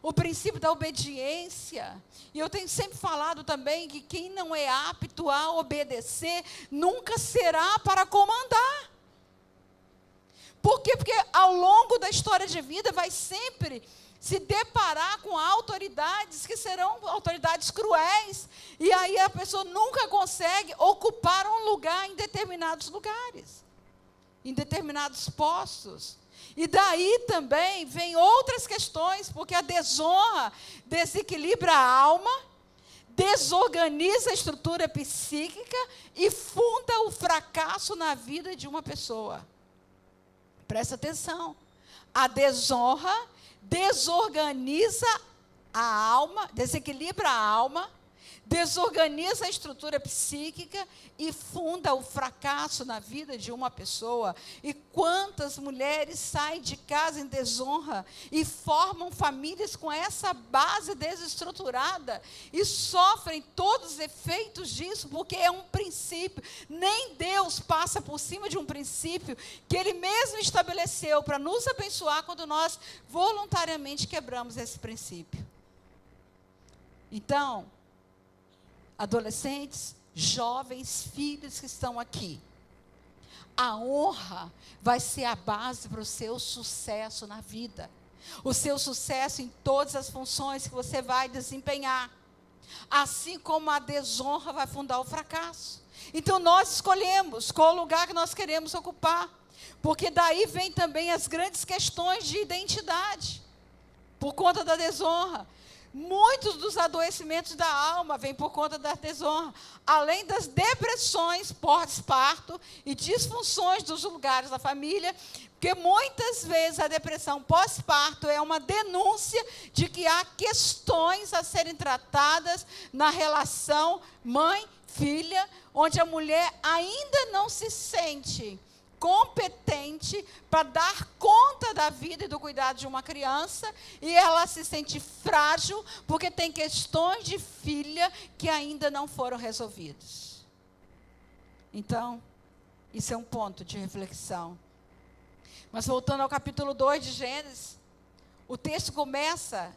o princípio da obediência. E eu tenho sempre falado também que quem não é apto a obedecer, nunca será para comandar. Por quê? Porque ao longo da história de vida vai sempre se deparar com autoridades que serão autoridades cruéis, e aí a pessoa nunca consegue ocupar um lugar em determinados lugares, em determinados postos. E daí também vem outras questões, porque a desonra desequilibra a alma, desorganiza a estrutura psíquica e funda o fracasso na vida de uma pessoa. Presta atenção, a desonra desorganiza a alma, desequilibra a alma, desorganiza a estrutura psíquica e funda o fracasso na vida de uma pessoa. E quantas mulheres saem de casa em desonra e formam famílias com essa base desestruturada e sofrem todos os efeitos disso, porque é um princípio. Nem Deus passa por cima de um princípio que Ele mesmo estabeleceu para nos abençoar quando nós voluntariamente quebramos esse princípio. Então, adolescentes, jovens, filhos que estão aqui, a honra vai ser a base para o seu sucesso na vida. O seu sucesso em todas as funções que você vai desempenhar. Assim como a desonra vai fundar o fracasso. Então nós escolhemos qual lugar que nós queremos ocupar. Porque daí vem também as grandes questões de identidade. Por conta da desonra. Muitos dos adoecimentos da alma vêm por conta da desonra, além das depressões pós-parto e disfunções dos lugares da família, porque muitas vezes a depressão pós-parto é uma denúncia de que há questões a serem tratadas na relação mãe-filha, onde a mulher ainda não se sente competente para dar conta da vida e do cuidado de uma criança, e ela se sente frágil porque tem questões de filha que ainda não foram resolvidas. Então, isso é um ponto de reflexão. Mas voltando ao capítulo 2 de Gênesis, o texto começa,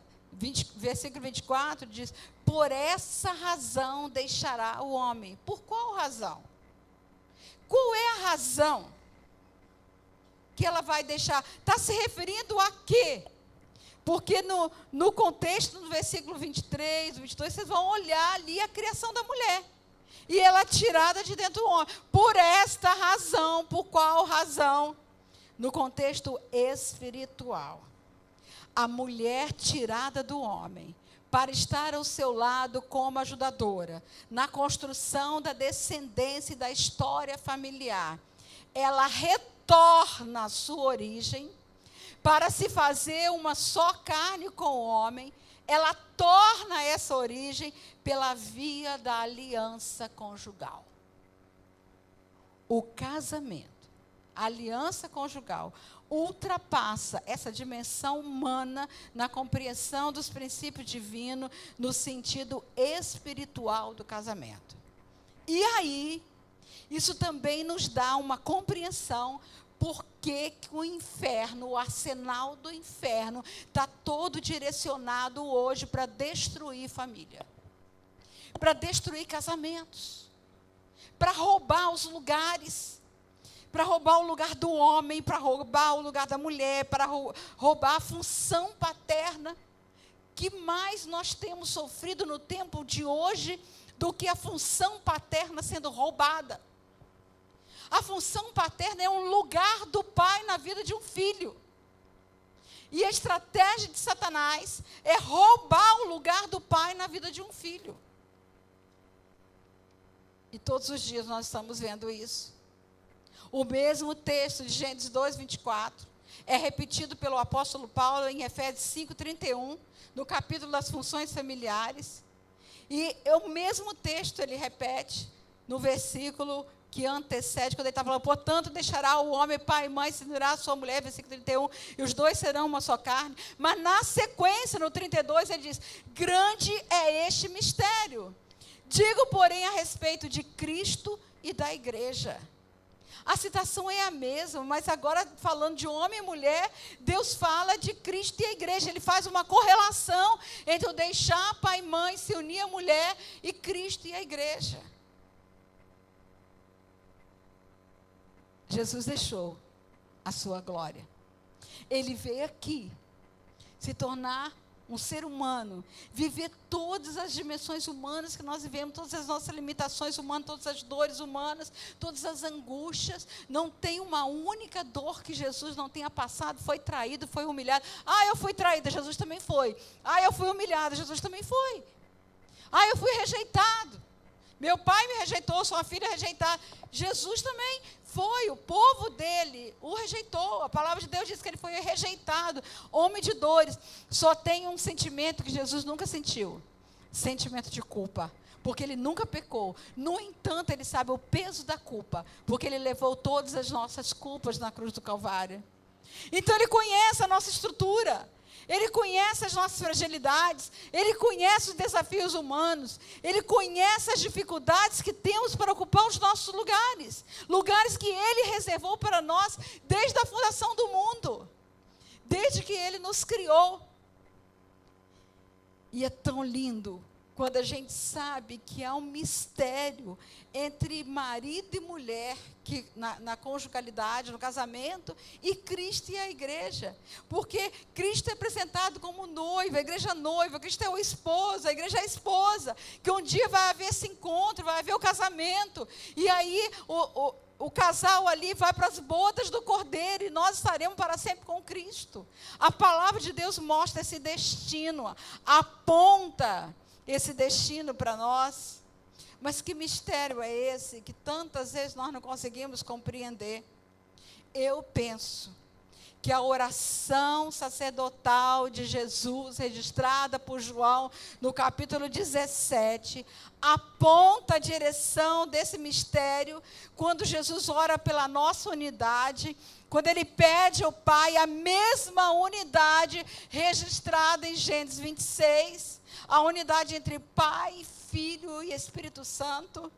versículo 24, diz: por essa razão deixará o homem. Por qual razão? Qual é a razão que ela vai deixar? Está se referindo a quê? Porque no contexto, no versículo 23, 22, vocês vão olhar ali a criação da mulher. E ela é tirada de dentro do homem. Por esta razão, por qual razão? No contexto espiritual. A mulher tirada do homem, para estar ao seu lado como ajudadora, na construção da descendência e da história familiar. Ela retorna à sua origem, para se fazer uma só carne com o homem. Ela torna essa origem pela via da aliança conjugal. O casamento, a aliança conjugal, ultrapassa essa dimensão humana na compreensão dos princípios divinos, no sentido espiritual do casamento. E aí, isso também nos dá uma compreensão por que o inferno, o arsenal do inferno, está todo direcionado hoje para destruir família, para destruir casamentos, para roubar os lugares, para roubar o lugar do homem, para roubar o lugar da mulher, para roubar a função paterna. Que mais nós temos sofrido no tempo de hoje do que a função paterna sendo roubada? A função paterna é um lugar do pai na vida de um filho. E a estratégia de Satanás é roubar o lugar do pai na vida de um filho. E todos os dias nós estamos vendo isso. O mesmo texto de Gênesis 2, 24, é repetido pelo apóstolo Paulo em Efésios 5, 31, no capítulo das funções familiares. E o mesmo texto ele repete no versículo que antecede, quando ele está falando: portanto, deixará o homem pai e mãe, se unirá a sua mulher, versículo 31, e os dois serão uma só carne. Mas na sequência, no 32, ele diz: grande é este mistério. Digo, porém, a respeito de Cristo e da igreja. A citação é a mesma, mas agora falando de homem e mulher, Deus fala de Cristo e a igreja. Ele faz uma correlação entre o deixar pai e mãe, se unir à mulher, e Cristo e a igreja. Jesus deixou a sua glória. Ele veio aqui se tornar um ser humano, viver todas as dimensões humanas que nós vivemos, todas as nossas limitações humanas, todas as dores humanas, todas as angústias. Não tem uma única dor que Jesus não tenha passado. Foi traído, foi humilhado. Ah, eu fui traída, Jesus também foi. Ah, eu fui humilhada, Jesus também foi. Ah, eu fui rejeitado. Meu pai me rejeitou, sou uma filha rejeitada. Jesus também foi, o povo dele o rejeitou. A palavra de Deus diz que ele foi rejeitado, homem de dores. Só tem um sentimento que Jesus nunca sentiu: sentimento de culpa, porque ele nunca pecou. No entanto, ele sabe o peso da culpa, porque ele levou todas as nossas culpas na cruz do Calvário. Então ele conhece a nossa estrutura, ele conhece as nossas fragilidades, ele conhece os desafios humanos, ele conhece as dificuldades que temos para ocupar os nossos lugares, lugares que ele reservou para nós desde a fundação do mundo, desde que ele nos criou. E é tão lindo quando a gente sabe que há um mistério entre marido e mulher, que na conjugalidade, no casamento, e Cristo e a igreja. Porque Cristo é apresentado como noiva, a igreja noiva, Cristo é o esposo, a igreja é a esposa, que um dia vai haver esse encontro, vai haver o casamento, e aí o casal ali vai para as bodas do Cordeiro, e nós estaremos para sempre com Cristo. A palavra de Deus mostra esse destino, aponta esse destino para nós. Mas que mistério é esse que tantas vezes nós não conseguimos compreender? Eu penso que a oração sacerdotal de Jesus, registrada por João no capítulo 17, aponta a direção desse mistério, quando Jesus ora pela nossa unidade, quando ele pede ao Pai a mesma unidade registrada em Gênesis 26, a unidade entre Pai, Filho e Espírito Santo,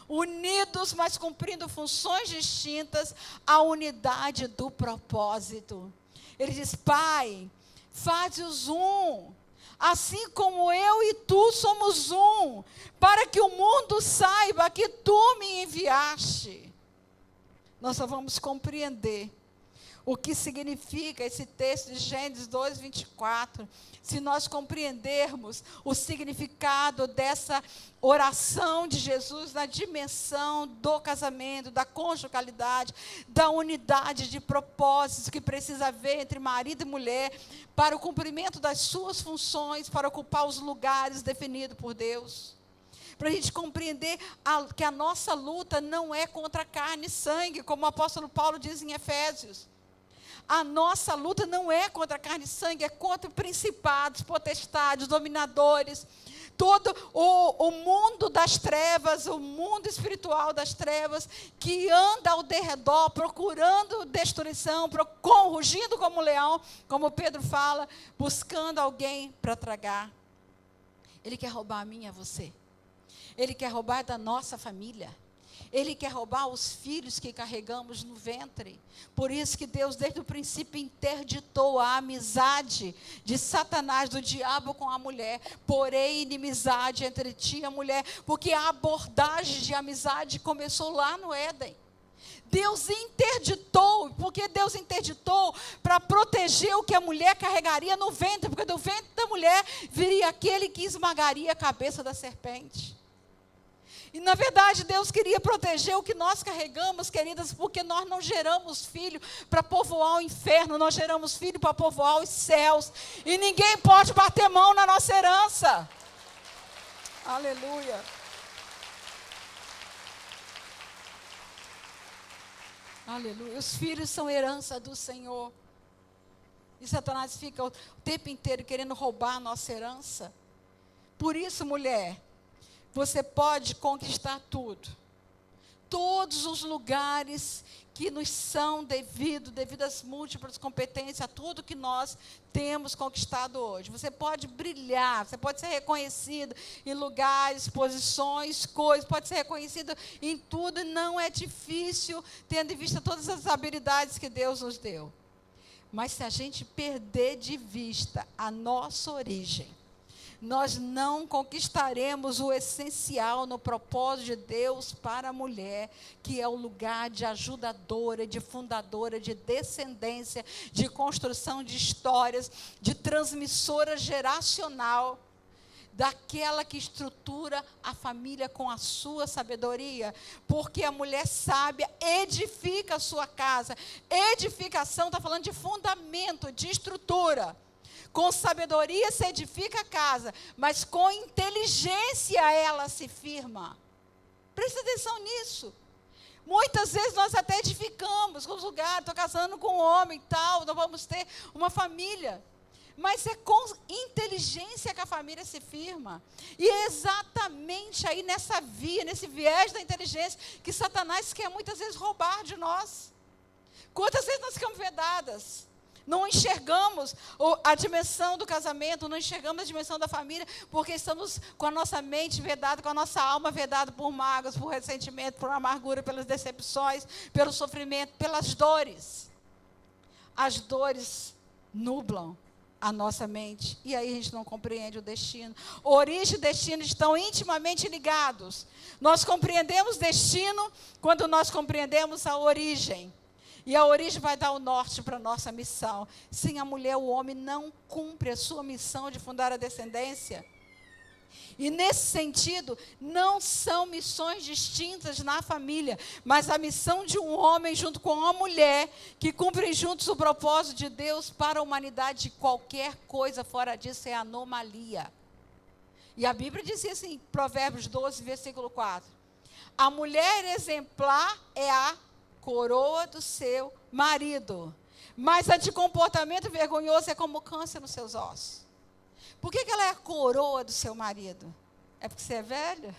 unidos, mas cumprindo funções distintas, a unidade do propósito. Ele diz: Pai, faze-os um, assim como eu e tu somos um, para que o mundo saiba que tu me enviaste. Nós só vamos compreender o que significa esse texto de Gênesis 2, 24, se nós compreendermos o significado dessa oração de Jesus na dimensão do casamento, da conjugalidade, da unidade de propósitos que precisa haver entre marido e mulher, para o cumprimento das suas funções, para ocupar os lugares definidos por Deus. Para a gente compreender que a nossa luta não é contra carne e sangue, como o apóstolo Paulo diz em Efésios. A nossa luta não é contra carne e sangue, é contra principados, potestades, dominadores, todo o mundo das trevas, o mundo espiritual das trevas, que anda ao derredor, procurando destruição, rugindo como um leão, como Pedro fala, buscando alguém para tragar. Ele quer roubar a mim e a você. Ele quer roubar da nossa família. Ele quer roubar os filhos que carregamos no ventre. Por isso que Deus, desde o princípio, interditou a amizade de Satanás, do diabo com a mulher. Porém, inimizade entre ti e a mulher. Porque a abordagem de amizade começou lá no Éden. Deus interditou. Porque Deus interditou para proteger o que a mulher carregaria no ventre. Porque do ventre da mulher viria aquele que esmagaria a cabeça da serpente. E, na verdade, Deus queria proteger o que nós carregamos, queridas, porque nós não geramos filho para povoar o inferno, nós geramos filho para povoar os céus. E ninguém pode bater mão na nossa herança. Aleluia. Aleluia. Os filhos são herança do Senhor. E Satanás fica o tempo inteiro querendo roubar a nossa herança. Por isso, mulher, você pode conquistar tudo. Todos os lugares que nos são devido às múltiplas competências, a tudo que nós temos conquistado hoje. Você pode brilhar, você pode ser reconhecido em lugares, posições, coisas, pode ser reconhecido em tudo, e não é difícil, tendo em vista todas as habilidades que Deus nos deu. Mas se a gente perder de vista a nossa origem, nós não conquistaremos o essencial no propósito de Deus para a mulher, que é o lugar de ajudadora, de fundadora, de descendência, de construção de histórias, de transmissora geracional, daquela que estrutura a família com a sua sabedoria, porque a mulher sábia edifica a sua casa. Edificação está falando de fundamento, de estrutura. Com sabedoria se edifica a casa, mas com inteligência ela se firma. Presta atenção nisso. Muitas vezes nós até edificamos com os lugares, estou casando com um homem e tal, nós vamos ter uma família. Mas é com inteligência que a família se firma. E é exatamente aí nessa via, nesse viés da inteligência, que Satanás quer muitas vezes roubar de nós. Quantas vezes nós ficamos vedadas? Não enxergamos a dimensão do casamento, não enxergamos a dimensão da família, porque estamos com a nossa mente vedada, com a nossa alma vedada por mágoas, por ressentimento, por amargura, pelas decepções, pelo sofrimento, pelas dores. As dores nublam a nossa mente, e aí a gente não compreende o destino. Origem e destino estão intimamente ligados. Nós compreendemos destino quando nós compreendemos a origem. E a origem vai dar o norte para a nossa missão. Sem a mulher, o homem não cumpre a sua missão de fundar a descendência. E nesse sentido, não são missões distintas na família, mas a missão de um homem junto com uma mulher, que cumprem juntos o propósito de Deus para a humanidade. Qualquer coisa fora disso é anomalia. E a Bíblia dizia assim, Provérbios 12, versículo 4. A mulher exemplar é a coroa do seu marido, mas a de comportamento vergonhoso é como câncer nos seus ossos. Por que ela é a coroa do seu marido? É porque você é velha?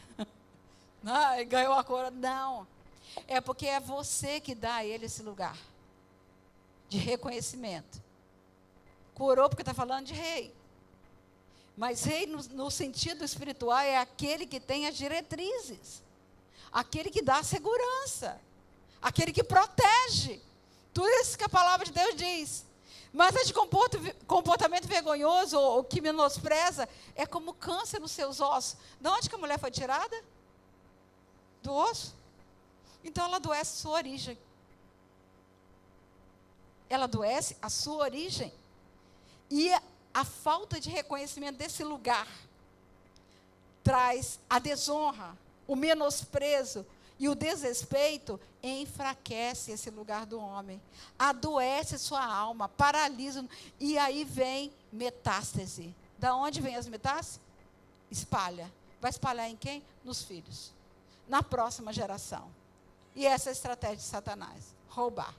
Não, ganhou a coroa? Não. É porque é você que dá a ele esse lugar de reconhecimento. Coroa porque está falando de rei. Mas rei no sentido espiritual é aquele que tem as diretrizes. Aquele que dá segurança. Aquele que protege. Tudo isso que a palavra de Deus diz. Mas a de comportamento vergonhoso, ou que menospreza, é como câncer nos seus ossos. De onde que a mulher foi tirada? Do osso. Então ela adoece a sua origem. Ela adoece a sua origem. E a falta de reconhecimento desse lugar traz a desonra, o menosprezo, e o desrespeito enfraquece esse lugar do homem, adoece sua alma, paralisa, e aí vem metástase. Da onde vem as metástases? Espalha. Vai espalhar em quem? Nos filhos. Na próxima geração. E essa é a estratégia de Satanás. Roubar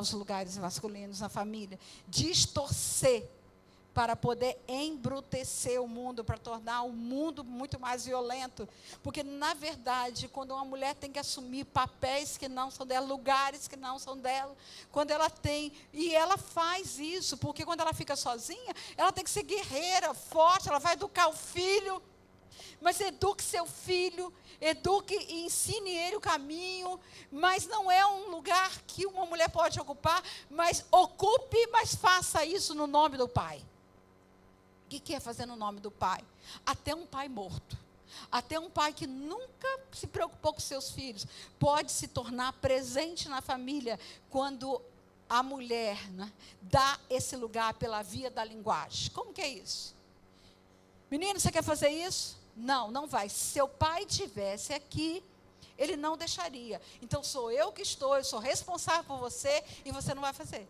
os lugares masculinos na família. Distorcer para poder embrutecer o mundo, para tornar o mundo muito mais violento. Porque, na verdade, quando uma mulher tem que assumir papéis que não são dela, lugares que não são dela, quando ela tem, e ela faz isso, porque quando ela fica sozinha, ela tem que ser guerreira, forte, ela vai educar o filho, mas eduque seu filho, eduque e ensine ele o caminho, mas não é um lugar que uma mulher pode ocupar, mas ocupe, mas faça isso no nome do pai. O que é fazer no nome do pai? Até um pai morto, até um pai que nunca se preocupou com seus filhos, pode se tornar presente na família quando a mulher, né, dá esse lugar pela via da linguagem. Como que é isso? Menino, você quer fazer isso? Não, não vai. Se seu pai estivesse aqui, ele não deixaria. Então sou eu que estou, eu sou responsável por você e você não vai fazer.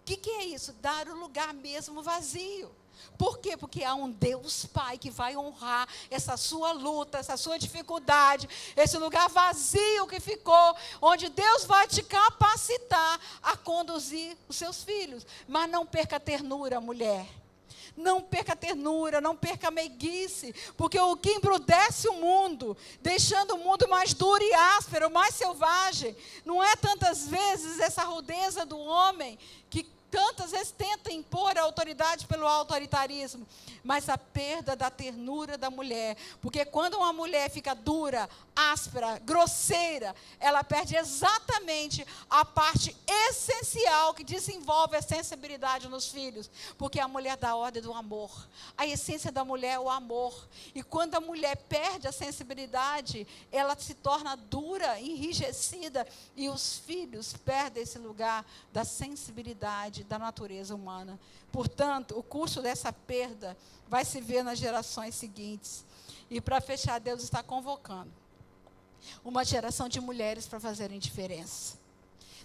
O que é isso? Dar o lugar mesmo vazio. Por quê? Porque há um Deus Pai que vai honrar essa sua luta, essa sua dificuldade, esse lugar vazio que ficou, onde Deus vai te capacitar a conduzir os seus filhos. Mas não perca a ternura, mulher. Não perca a ternura, não perca a meiguice, porque o que embrutece o mundo, deixando o mundo mais duro e áspero, mais selvagem, não é tantas vezes essa rudeza do homem, que tantas vezes tenta impor a autoridade pelo autoritarismo, mas a perda da ternura da mulher, porque quando uma mulher fica dura, áspera, grosseira, ela perde exatamente a parte essencial que desenvolve a sensibilidade nos filhos, porque a mulher dá a ordem do amor, a essência da mulher é o amor, e quando a mulher perde a sensibilidade, ela se torna dura, enrijecida, e os filhos perdem esse lugar da sensibilidade da natureza humana. Portanto, o custo dessa perda vai se ver nas gerações seguintes. E para fechar, Deus está convocando uma geração de mulheres para fazerem diferença.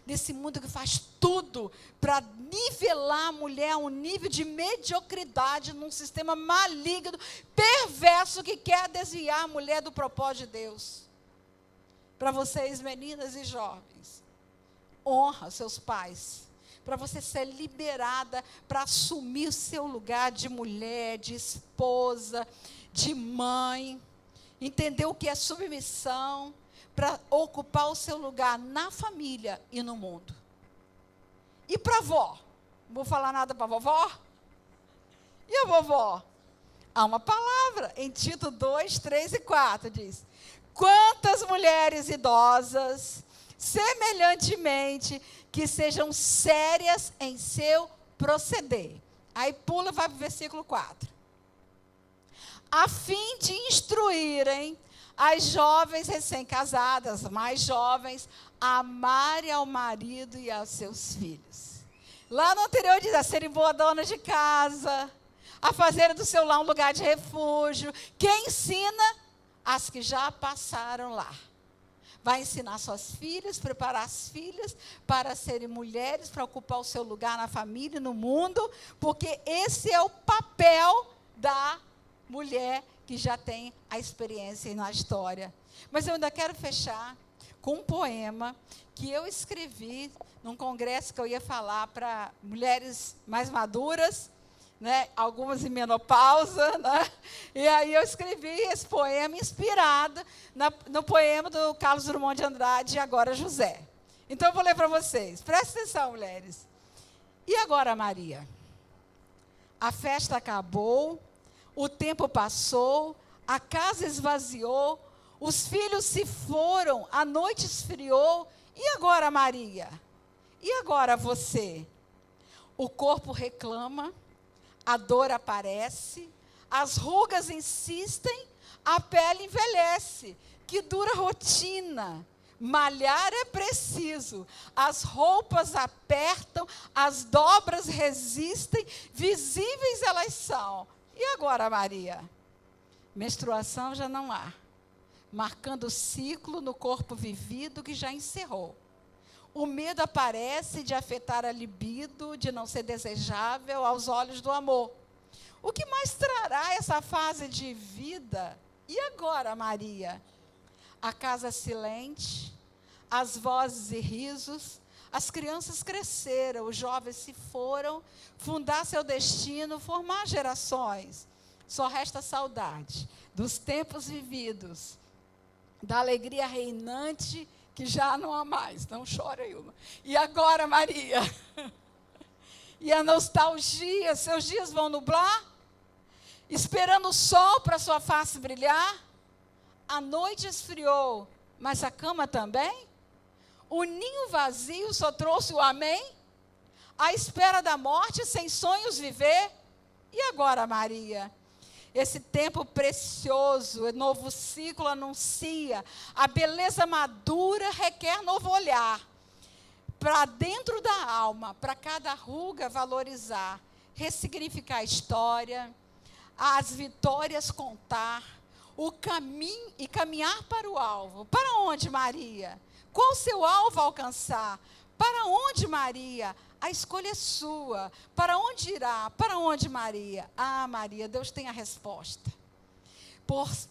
Nesse mundo que faz tudo para nivelar a mulher a um nível de mediocridade, num sistema maligno, perverso, que quer desviar a mulher do propósito de Deus. Para vocês, meninas e jovens, honra seus pais. para você ser liberada para assumir o seu lugar de mulher, de esposa, de mãe, entender o que é submissão, para ocupar o seu lugar na família e no mundo. E para a vó? Não vou falar nada para a vovó? E a vovó? Há uma palavra em Tito 2, 3 e 4, diz: quantas mulheres idosas, semelhantemente, que sejam sérias em seu proceder. Aí pula, vai para o versículo 4. A fim de instruírem as jovens recém-casadas, mais jovens, a amarem ao marido e aos seus filhos. Lá no anterior diz: a serem boa dona de casa, a fazerem do seu lar um lugar de refúgio. Quem ensina? As que já passaram lá. Vai ensinar suas filhas, preparar as filhas para serem mulheres, para ocupar o seu lugar na família e no mundo, porque esse é o papel da mulher que já tem a experiência na história. Mas eu ainda quero fechar com um poema que eu escrevi num congresso que eu ia falar para mulheres mais maduras, né, algumas em menopausa, né? E aí eu escrevi esse poema inspirado no poema do Carlos Drummond de Andrade, E Agora José. Então eu vou ler para vocês. Prestem atenção, mulheres. E agora, Maria? A festa acabou, o tempo passou, a casa esvaziou, os filhos se foram, a noite esfriou. E agora, Maria? E agora você? O corpo reclama, a dor aparece, as rugas insistem, a pele envelhece. Que dura rotina! Malhar é preciso, as roupas apertam, as dobras resistem, visíveis elas são. E agora, Maria? Menstruação já não há, marcando o ciclo no corpo vivido que já encerrou. O medo aparece de afetar a libido, de não ser desejável aos olhos do amor. O que mais trará essa fase de vida? E agora, Maria? A casa silente, as vozes e risos, as crianças cresceram, os jovens se foram, fundar seu destino, formar gerações. Só resta saudade dos tempos vividos, da alegria reinante que já não há mais. Não chora, Ilma. E agora, Maria? E a nostalgia, seus dias vão nublar? Esperando o sol para sua face brilhar? A noite esfriou, mas a cama também? O ninho vazio só trouxe o amém? À espera da morte, sem sonhos viver? E agora, Maria? Esse tempo precioso, novo ciclo anuncia, a beleza madura requer novo olhar. Para dentro da alma, para cada ruga valorizar, ressignificar a história, as vitórias contar, o caminho e caminhar para o alvo. Para onde, Maria? Qual o seu alvo alcançar? Para onde, Maria? A escolha é sua. Para onde irá? Para onde, Maria? Ah, Maria, Deus tem a resposta.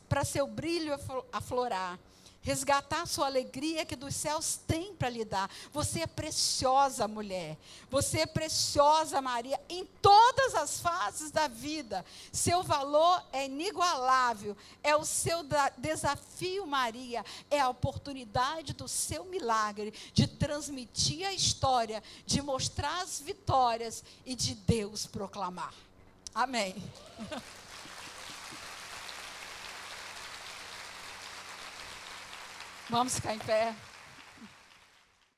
Para seu brilho aflorar, resgatar sua alegria que dos céus tem para lhe dar. Você é preciosa, mulher. Você é preciosa, Maria, em todas as fases da vida. Seu valor é inigualável. É o seu desafio, Maria. É a oportunidade do seu milagre de transmitir a história, de mostrar as vitórias e de Deus proclamar. Amém. Vamos ficar em pé.